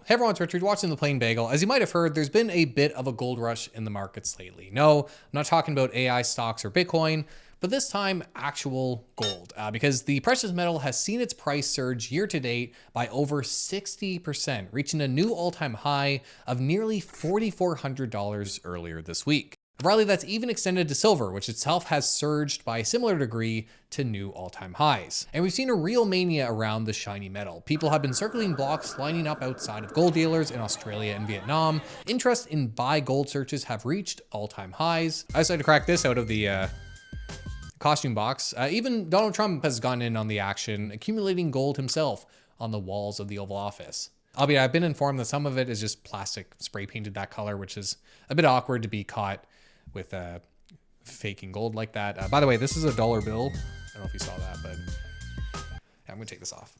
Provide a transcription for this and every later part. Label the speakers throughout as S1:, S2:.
S1: Hey everyone, it's Richard watching The Plain Bagel. As you might have heard, there's been a bit of a gold rush in the markets lately. No, I'm not talking about AI stocks or Bitcoin, but this time actual gold, because the precious metal has seen its price surge year to date by over 60%, reaching a new all-time high of nearly $4,400 earlier this week. A rally that's even extended to silver, which itself has surged by a similar degree to new all-time highs. And we've seen a real mania around the shiny metal. People have been circling blocks, lining up outside of gold dealers in Australia and Vietnam. Interest in buy gold searches have reached all-time highs. I decided to crack this out of the costume box. Even Donald Trump has gone in on the action, accumulating gold himself on the walls of the Oval Office. Albeit I've been informed that some of it is just plastic spray painted that color, which is a bit awkward to be caught with faking gold like that. By the way, this is a dollar bill. I don't know if you saw that, but yeah, I'm gonna take this off.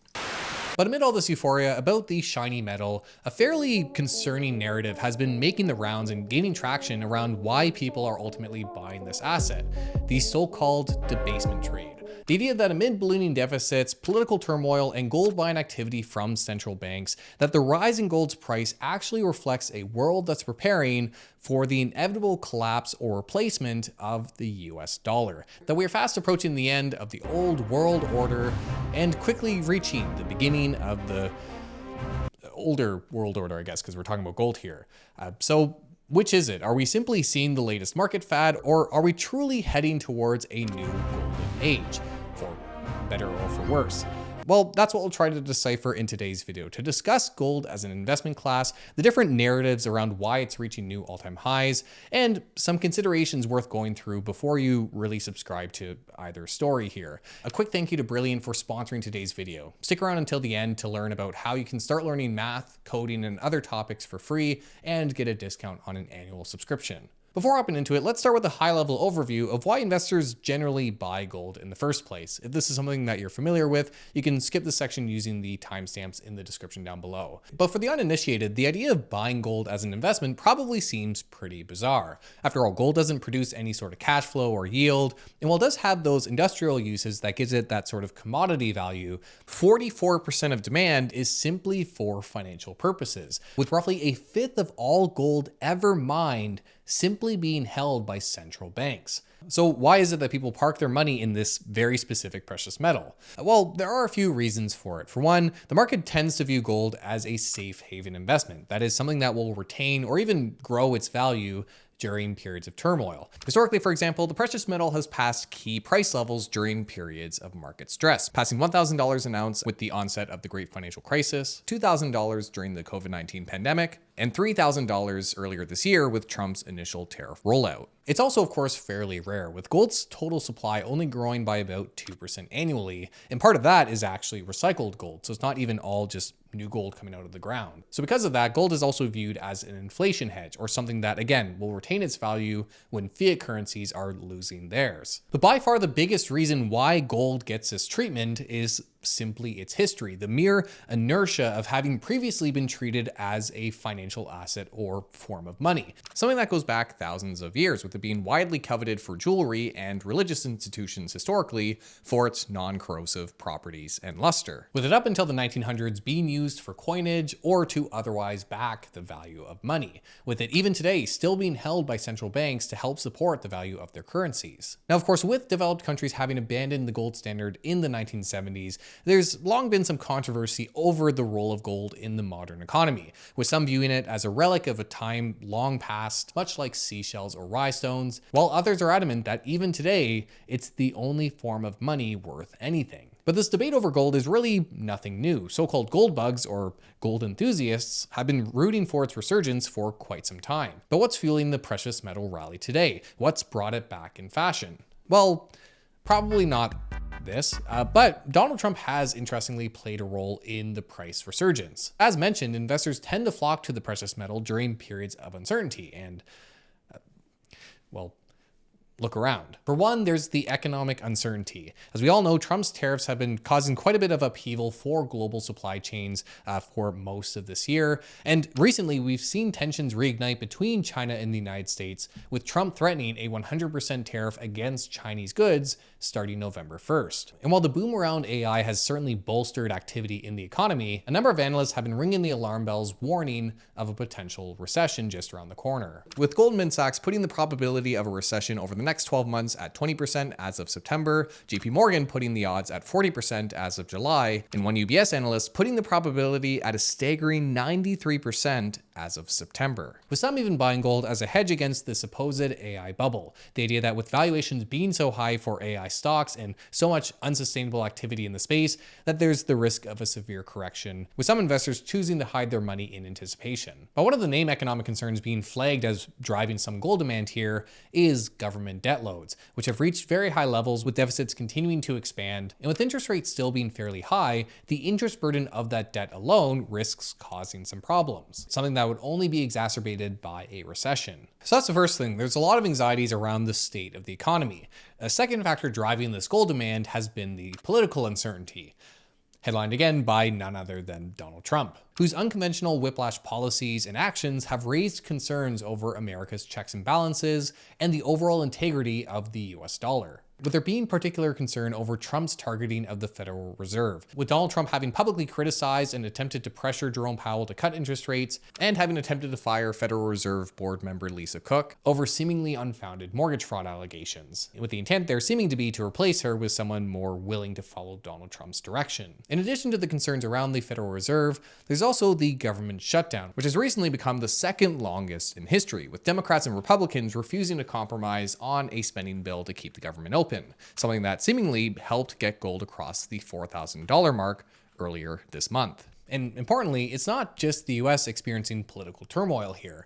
S1: But amid all this euphoria about the shiny metal, a fairly concerning narrative has been making the rounds and gaining traction around why people are ultimately buying this asset, the so-called debasement trade. The idea that amid ballooning deficits, political turmoil, and gold buying activity from central banks, that the rise in gold's price actually reflects a world that's preparing for the inevitable collapse or replacement of the US dollar. That we are fast approaching the end of the old world order and quickly reaching the beginning of the older world order, I guess, because we're talking about gold here. So which is it? Are we simply seeing the latest market fad, or are we truly heading towards a new golden age, for better or for worse? Well, that's what we'll try to decipher in today's video, to discuss gold as an investment class, the different narratives around why it's reaching new all-time highs, and some considerations worth going through before you really subscribe to either story here. A quick thank you to Brilliant for sponsoring today's video. Stick around until the end to learn about how you can start learning math, coding, and other topics for free, and get a discount on an annual subscription. Before hopping into it, let's start with a high-level overview of why investors generally buy gold in the first place. If this is something that you're familiar with, you can skip this section using the timestamps in the description down below. But for the uninitiated, the idea of buying gold as an investment probably seems pretty bizarre. After all, gold doesn't produce any sort of cash flow or yield, and while it does have those industrial uses that gives it that sort of commodity value, 44% of demand is simply for financial purposes, with roughly a fifth of all gold ever mined simply being held by central banks. So why is it that people park their money in this very specific precious metal? Well, there are a few reasons for it. For one, the market tends to view gold as a safe haven investment. That is something that will retain or even grow its value during periods of turmoil. Historically, for example, the precious metal has passed key price levels during periods of market stress, passing $1,000 an ounce with the onset of the Great Financial Crisis, $2,000 during the COVID-19 pandemic, and $3,000 earlier this year with Trump's initial tariff rollout. It's also, of course, fairly rare, with gold's total supply only growing by about 2% annually, and part of that is actually recycled gold, so it's not even all just new gold coming out of the ground. So because of that, gold is also viewed as an inflation hedge, or something that, again, will retain its value when fiat currencies are losing theirs. But by far the biggest reason why gold gets this treatment is simply its history, the mere inertia of having previously been treated as a financial asset or form of money. Something that goes back thousands of years, with it being widely coveted for jewelry and religious institutions historically for its non-corrosive properties and luster, with it up until the 1900s being used for coinage or to otherwise back the value of money, with it even today still being held by central banks to help support the value of their currencies. Now, of course, with developed countries having abandoned the gold standard in the 1970s, there's long been some controversy over the role of gold in the modern economy, with some viewing it as a relic of a time long past, much like seashells or rhinestones, while others are adamant that even today, it's the only form of money worth anything. But this debate over gold is really nothing new. So-called gold bugs, or gold enthusiasts, have been rooting for its resurgence for quite some time. But what's fueling the precious metal rally today? What's brought it back in fashion? Well, probably not this, but Donald Trump has interestingly played a role in the price resurgence. As mentioned, investors tend to flock to the precious metal during periods of uncertainty and, well, Look around. For one, there's the economic uncertainty. As we all know, Trump's tariffs have been causing quite a bit of upheaval for global supply chains for most of this year. And recently, we've seen tensions reignite between China and the United States, with Trump threatening a 100% tariff against Chinese goods starting November 1st. And while the boom around AI has certainly bolstered activity in the economy, a number of analysts have been ringing the alarm bells warning of a potential recession just around the corner. With Goldman Sachs putting the probability of a recession over the next 12 months at 20% as of September, JP Morgan putting the odds at 40% as of July, and one UBS analyst putting the probability at a staggering 93% as of September. With some even buying gold as a hedge against the supposed AI bubble. The idea that with valuations being so high for AI stocks and so much unsustainable activity in the space, that there's the risk of a severe correction, with some investors choosing to hide their money in anticipation. But one of the main economic concerns being flagged as driving some gold demand here is government debt loads, which have reached very high levels with deficits continuing to expand. And with interest rates still being fairly high, the interest burden of that debt alone risks causing some problems, something that would only be exacerbated by a recession. So that's the first thing. There's a lot of anxieties around the state of the economy. A second factor driving this gold demand has been the political uncertainty, headlined again by none other than Donald Trump, whose unconventional whiplash policies and actions have raised concerns over America's checks and balances and the overall integrity of the US dollar, with there being particular concern over Trump's targeting of the Federal Reserve, with Donald Trump having publicly criticized and attempted to pressure Jerome Powell to cut interest rates, and having attempted to fire Federal Reserve Board member Lisa Cook over seemingly unfounded mortgage fraud allegations, with the intent there seeming to be to replace her with someone more willing to follow Donald Trump's direction. In addition to the concerns around the Federal Reserve, there's also the government shutdown, which has recently become the second longest in history, with Democrats and Republicans refusing to compromise on a spending bill to keep the government open, something that seemingly helped get gold across the $4,000 mark earlier this month. And importantly, it's not just the US experiencing political turmoil here.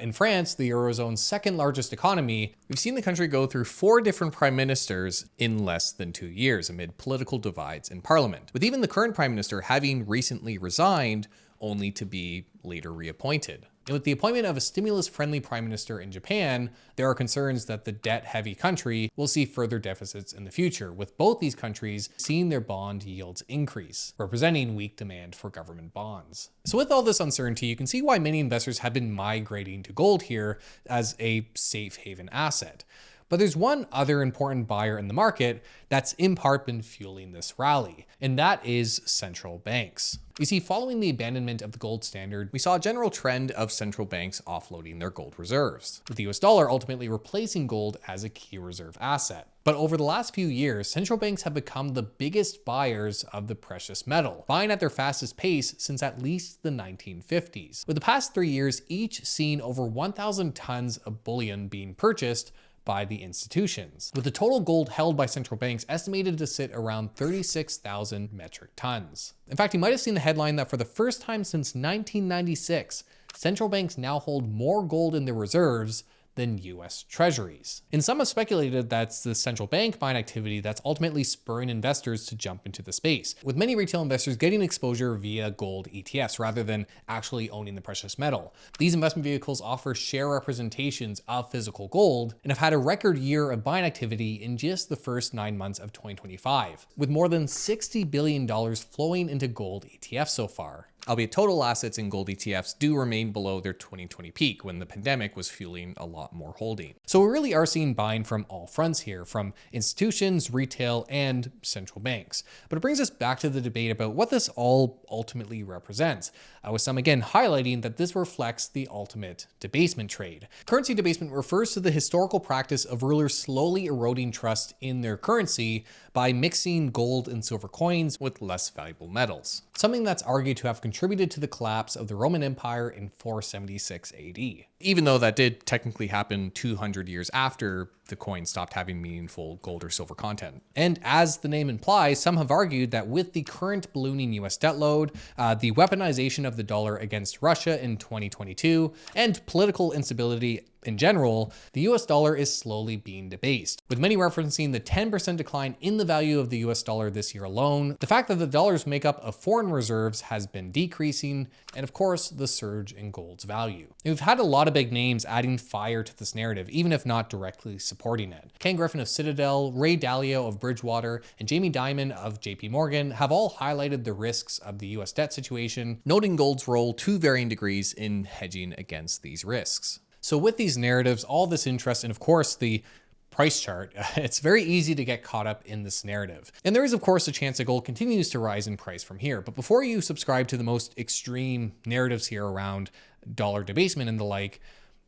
S1: In France, the Eurozone's second largest economy, we've seen the country go through 4 different prime ministers in less than 2 years amid political divides in parliament, with even the current prime minister having recently resigned only to be later reappointed. And with the appointment of a stimulus-friendly prime minister in Japan, there are concerns that the debt-heavy country will see further deficits in the future, with both these countries seeing their bond yields increase, representing weak demand for government bonds. So with all this uncertainty, you can see why many investors have been migrating to gold here as a safe haven asset. But there's one other important buyer in the market that's in part been fueling this rally, and that is central banks. You see, following the abandonment of the gold standard, we saw a general trend of central banks offloading their gold reserves, with the US dollar ultimately replacing gold as a key reserve asset. But over the last few years, central banks have become the biggest buyers of the precious metal, buying at their fastest pace since at least the 1950s. With the past 3 years, each seeing over 1,000 tons of bullion being purchased by the institutions, with the total gold held by central banks estimated to sit around 36,000 metric tons. In fact, you might have seen the headline that for the first time since 1996, central banks now hold more gold in their reserves than US treasuries. And some have speculated that's the central bank buying activity that's ultimately spurring investors to jump into the space, with many retail investors getting exposure via gold ETFs rather than actually owning the precious metal. These investment vehicles offer share representations of physical gold and have had a record year of buying activity in just the first 9 months of 2025, with more than $60 billion flowing into gold ETFs so far. Albeit total assets in gold ETFs do remain below their 2020 peak when the pandemic was fueling a lot more holding. So we really are seeing buying from all fronts here, from institutions, retail, and central banks. But it brings us back to the debate about what this all ultimately represents, with some again highlighting that this reflects the ultimate debasement trade. Currency debasement refers to the historical practice of rulers slowly eroding trust in their currency by mixing gold and silver coins with less valuable metals, something that's argued to have contributed to the collapse of the Roman Empire in 476 AD, even though that did technically happen 200 years after the coin stopped having meaningful gold or silver content. And as the name implies, some have argued that with the current ballooning US debt load, the weaponization of the dollar against Russia in 2022, and political instability in general, the US dollar is slowly being debased, with many referencing the 10% decline in the value of the US dollar this year alone, the fact that the dollar's makeup of foreign reserves has been decreasing, and of course, the surge in gold's value. We've had a lot of big names adding fire to this narrative, even if not directly supporting it. Ken Griffin of Citadel, Ray Dalio of Bridgewater, and Jamie Dimon of JP Morgan have all highlighted the risks of the US debt situation, noting gold's role to varying degrees in hedging against these risks. So with these narratives, all this interest, and of course the price chart, it's very easy to get caught up in this narrative. And there is of course a chance that gold continues to rise in price from here. But before you subscribe to the most extreme narratives here around dollar debasement and the like,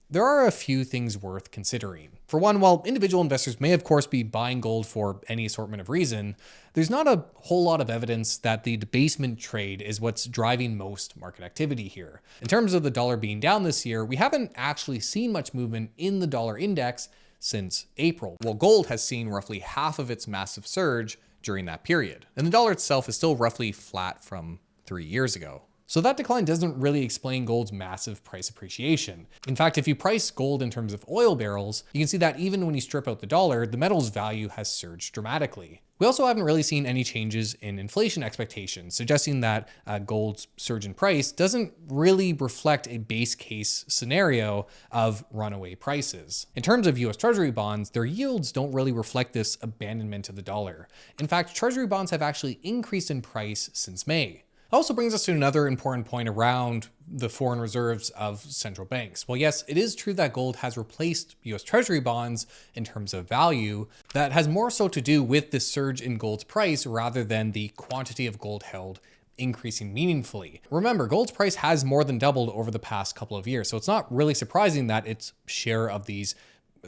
S1: there are a few things worth considering. For one, while individual investors may of course be buying gold for any assortment of reason, there's not a whole lot of evidence that the debasement trade is what's driving most market activity here. In terms of the dollar being down this year, we haven't actually seen much movement in the dollar index since April, while gold has seen roughly half of its massive surge during that period. And the dollar itself is still roughly flat from 3 years ago. So that decline doesn't really explain gold's massive price appreciation. In fact, if you price gold in terms of oil barrels, you can see that even when you strip out the dollar, the metal's value has surged dramatically. We also haven't really seen any changes in inflation expectations, suggesting that gold's surge in price doesn't really reflect a base case scenario of runaway prices. In terms of US Treasury bonds, their yields don't really reflect this abandonment of the dollar. In fact, Treasury bonds have actually increased in price since May. Also brings us to another important point around the foreign reserves of central banks. Well, yes, it is true that gold has replaced US Treasury bonds in terms of value. That has more so to do with the surge in gold's price rather than the quantity of gold held increasing meaningfully. Remember, gold's price has more than doubled over the past couple of years, so it's not really surprising that its share of these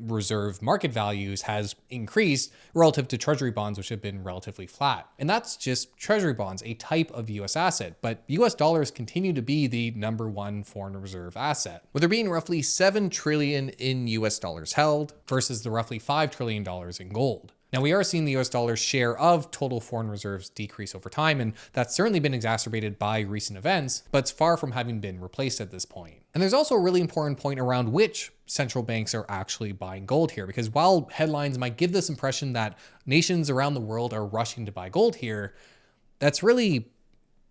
S1: reserve market values has increased relative to treasury bonds, which have been relatively flat. And that's just treasury bonds, a type of US asset, but US dollars continue to be the #1 foreign reserve asset, with there being roughly 7 trillion in US dollars held versus the roughly $5 trillion in gold. Now, we are seeing the US dollar's share of total foreign reserves decrease over time, and that's certainly been exacerbated by recent events, but it's far from having been replaced at this point. And there's also a really important point around which central banks are actually buying gold here, because while headlines might give this impression that nations around the world are rushing to buy gold here, that's really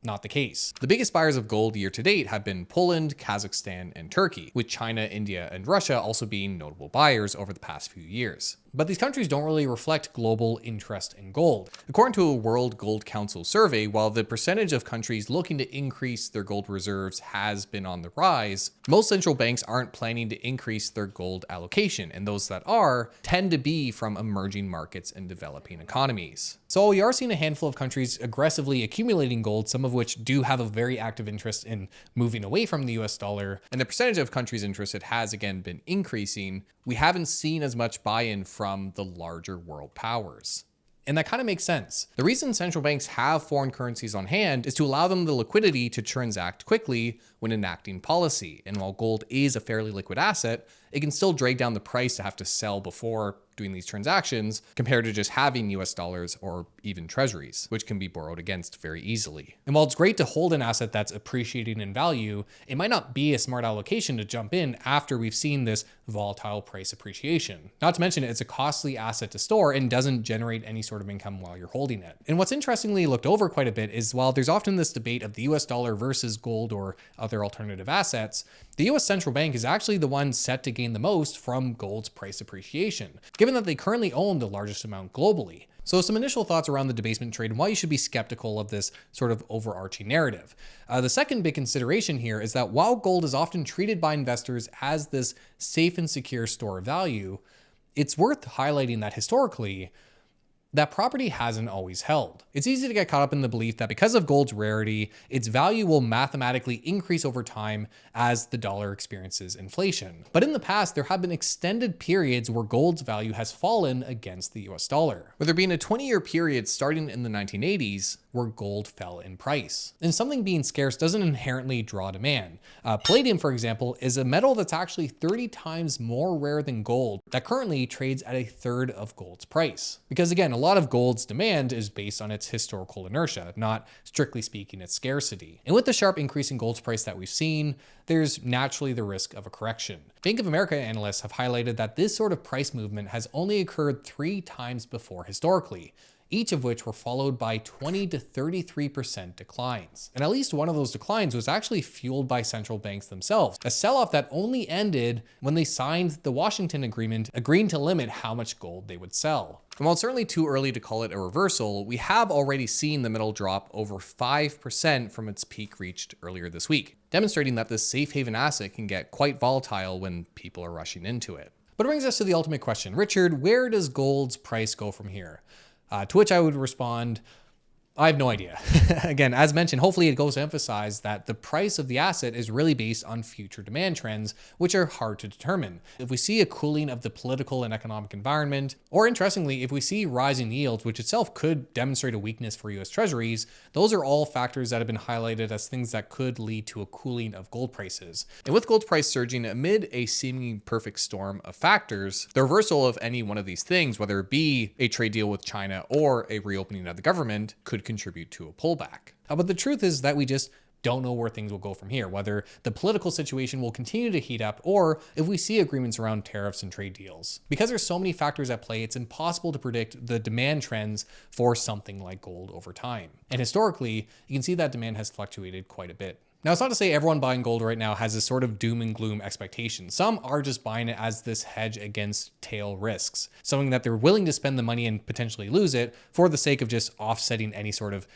S1: not the case. The biggest buyers of gold year to date have been Poland, Kazakhstan, and Turkey, with China, India, and Russia also being notable buyers over the past few years. But these countries don't really reflect global interest in gold. According to a World Gold Council survey, while the percentage of countries looking to increase their gold reserves has been on the rise, most central banks aren't planning to increase their gold allocation, and those that are tend to be from emerging markets and developing economies. So we are seeing a handful of countries aggressively accumulating gold, some of which do have a very active interest in moving away from the US dollar, and the percentage of countries interested has again been increasing. We haven't seen as much buy-in from the larger world powers. And that kind of makes sense. The reason central banks have foreign currencies on hand is to allow them the liquidity to transact quickly when enacting policy. And while gold is a fairly liquid asset, it can still drag down the price to have to sell before doing these transactions compared to just having US dollars or even treasuries, which can be borrowed against very easily. And while it's great to hold an asset that's appreciating in value, it might not be a smart allocation to jump in after we've seen this volatile price appreciation. Not to mention it's a costly asset to store and doesn't generate any sort of income while you're holding it. And what's interestingly looked over quite a bit is while there's often this debate of the US dollar versus gold or other alternative assets, the US central bank is actually the one set to gain the most from gold's price appreciation, given that they currently own the largest amount globally. So some initial thoughts around the debasement trade and why you should be skeptical of this sort of overarching narrative. The second big consideration here is that while gold is often treated by investors as this safe and secure store of value, it's worth highlighting that historically, that property hasn't always held. It's easy to get caught up in the belief that because of gold's rarity, its value will mathematically increase over time as the dollar experiences inflation. But in the past, there have been extended periods where gold's value has fallen against the US dollar, with there being a 20-year period starting in the 1980s where gold fell in price. And something being scarce doesn't inherently draw demand. Palladium, for example, is a metal that's actually 30 times more rare than gold that currently trades at 1/3 of gold's price. Because again, a lot of gold's demand is based on its historical inertia, not strictly speaking its scarcity. And with the sharp increase in gold's price that we've seen, there's naturally the risk of a correction. Bank of America analysts have highlighted that this sort of price movement has only occurred 3 times before historically, each of which were followed by 20 to 33% declines. And at least one of those declines was actually fueled by central banks themselves, a sell-off that only ended when they signed the Washington Agreement, agreeing to limit how much gold they would sell. And while it's certainly too early to call it a reversal, we have already seen the metal drop over 5% from its peak reached earlier this week, demonstrating that this safe haven asset can get quite volatile when people are rushing into it. But it brings us to the ultimate question. Richard, where does gold's price go from here? To which I would respond, I have no idea. Again, as mentioned, hopefully it goes to emphasize that the price of the asset is really based on future demand trends, which are hard to determine. If we see a cooling of the political and economic environment, or interestingly, if we see rising yields, which itself could demonstrate a weakness for US Treasuries, those are all factors that have been highlighted as things that could lead to a cooling of gold prices. And with gold price surging amid a seemingly perfect storm of factors, the reversal of any one of these things, whether it be a trade deal with China or a reopening of the government, could contribute to a pullback. But the truth is that we just don't know where things will go from here, whether the political situation will continue to heat up or if we see agreements around tariffs and trade deals. Because there's so many factors at play, it's impossible to predict the demand trends for something like gold over time. And historically, you can see that demand has fluctuated quite a bit. Now, it's not to say everyone buying gold right now has this sort of doom and gloom expectation. Some are just buying it as this hedge against tail risks, something that they're willing to spend the money and potentially lose it for the sake of just offsetting any sort of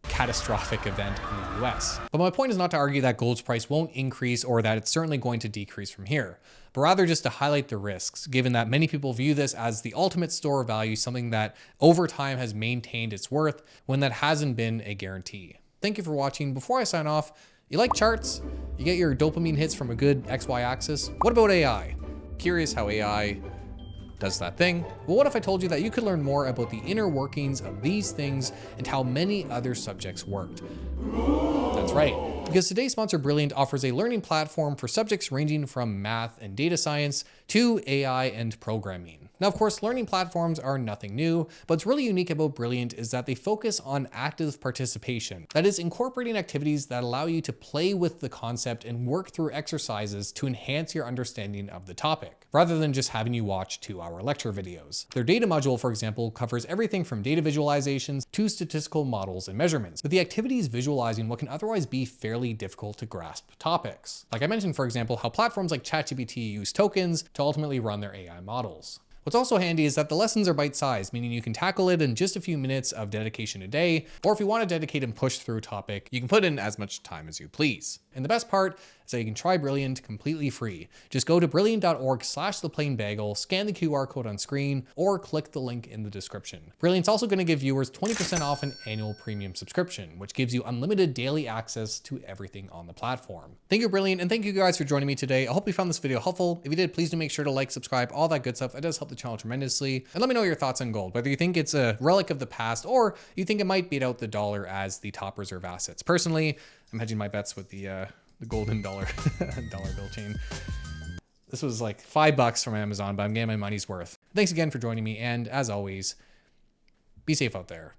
S1: catastrophic event in the US. But my point is not to argue that gold's price won't increase or that it's certainly going to decrease from here, but rather just to highlight the risks, given that many people view this as the ultimate store of value, something that over time has maintained its worth when that hasn't been a guarantee. Thank you for watching. Before I sign off, you like charts? You get your dopamine hits from a good XY axis? What about AI? Curious how AI does that thing? Well, what if I told you that you could learn more about the inner workings of these things and how many other subjects worked? That's right, because today's sponsor Brilliant offers a learning platform for subjects ranging from math and data science to AI and programming. Now, of course, learning platforms are nothing new, but what's really unique about Brilliant is that they focus on active participation. That is, incorporating activities that allow you to play with the concept and work through exercises to enhance your understanding of the topic, rather than just having you watch 2-hour lecture videos. Their data module, for example, covers everything from data visualizations to statistical models and measurements, with the activities visualizing what can otherwise be fairly difficult to grasp topics. Like I mentioned, for example, how platforms like ChatGPT use tokens to ultimately run their AI models. What's also handy is that the lessons are bite-sized, meaning you can tackle it in just a few minutes of dedication a day, or if you want to dedicate and push through a topic, you can put in as much time as you please. And the best part is that you can try Brilliant completely free. Just go to brilliant.org/theplainbagel, scan the QR code on screen, or click the link in the description. Brilliant's also going to give viewers 20% off an annual premium subscription, which gives you unlimited daily access to everything on the platform. Thank you, Brilliant, and thank you guys for joining me today. I hope you found this video helpful. If you did, please do make sure to like, subscribe, all that good stuff. It does help the channel tremendously. And let me know your thoughts on gold, whether you think it's a relic of the past or you think it might beat out the dollar as the top reserve assets. Personally, I'm hedging my bets with the golden dollar bill chain. This was like $5 from Amazon, but I'm getting my money's worth. Thanks again for joining me, and as always, be safe out there.